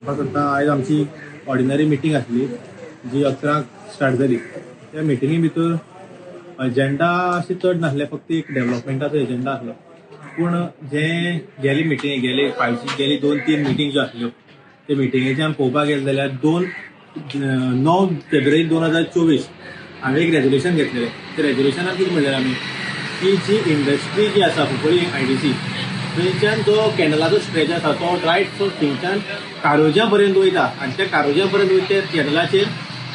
आज आमची ordinary meeting आसली जी 11 स्टार्ट जाली. त्या मिटिंगे भितर एजेंडा अशें चड नासलें, फक्त एक डेव्हलपमेंटाचो एजेंडा आसलो. पूण गेली मिटींग गेली 2-3 मिटींग ज्यो आसल्यो ते मिटिंगेचे आमी पळोवपाक गेले जाल्यार 9 फेब्रुवारी 2024 हांवें एक रेजोल्युशन घेतलेलें. त्या रेजोल्युशनान कितें म्हणलें आमी की जी इंडस्ट्री जी आसा कुंकळी IDC थंयच्यान जो कॅनलाचो स्ट्रेच आसा तो रायट थंयच्यान कारोज्या पर्यंत वयता आनी त्या कारोज्या पर्यंत वयता त्या कॅनलाचेर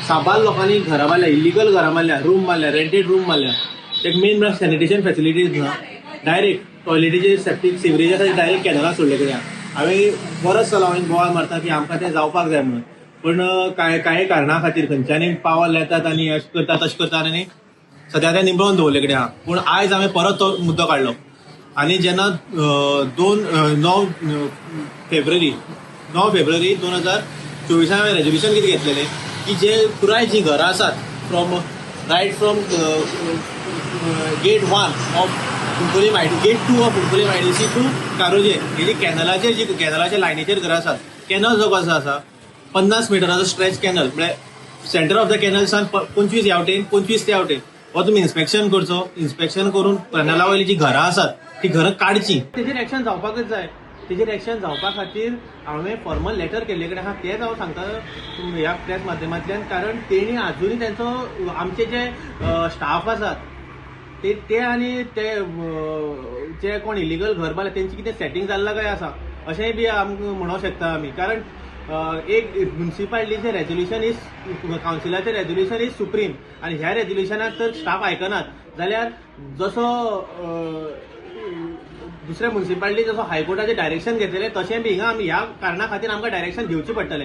साबार लोकांनी घरां मारल्या, इलिगल घरां मारल्या, रूम मारल्या, रेंटेड रूम मारल्या. तेका मेन म्हळ्यार सॅनिटेशन फॅसिलिटीज ना, डायरेक्ट टॉयलेटीचे सेप्टीक सिवरेज आसा डायरेक्ट कॅनलाक सोडले कडेन. हांवें बरोच चलो हांवें बोवाळ मारता की आमकां तें जावपाक जाय म्हणून, पण कांय कारणां खातीर खंयच्यानी पावल येतात आनी अशें करतात तशें करतात आनी सद्या तें निंबळोवन दवरले कडेन आहा. पूण आयज हांवें परत तो मुद्दो काडलो आनी जेन्ना 9 फेब्रुवारी 2024 हांवें रेजोल्युशन कितें घेतलेलें की जे पुराय जी घरां आसात right from gate 1 of Kunkolim gate 2 of Kunkolim IDC to Karoje ही जी कॅनलाच्या लायनीचेर घरां आसात. कॅनल जो कसो आसा 50 मिटराचो स्ट्रेच कॅनल, म्हळ्यार सेंटर ऑफ द कॅनलसान 25 ह्या वटेन 25 त्या वटेन हो तुमी इन्स्पेक्शन करचो. इन्स्पेक्शन करून कॅनला वयली जी घरां आसात ती घरां काडची. तेजेर एक्शन जावपाकच जाय. तेजेर एक्शन जावपा खातीर हांवें फॉर्मल लेटर केल्ले कडेन आहा तेच हांव सांगता ह्या प्रेस माध्यमांतल्यान. कारण तेणी आजुनूय तेंचो आमचे जे स्टाफ आसात ते आनी ते जे कोण इलिगल घर बांदला तेंची कितें सेटींग जाल्ला काय आसा अशेंय बी आमकां म्हणूंक शकता आमी. कारण एक म्युन्सिपालिटीचें रेजोल्युशन इज कावन्सिलाचें रेजोल्युशन इज सुप्रीम आनी ह्या रेजोल्युशनाक तर स्टाफ आयकनात जाल्यार जसो दुसऱ्या म्युन्सिपालिटी जसो हायकोर्टाचें डायरेक्शन घेतलेलें तशें बी हिंगा आमी ह्या कारणा खातीर आमकां डायरेक्शन घेवचें पडटलें.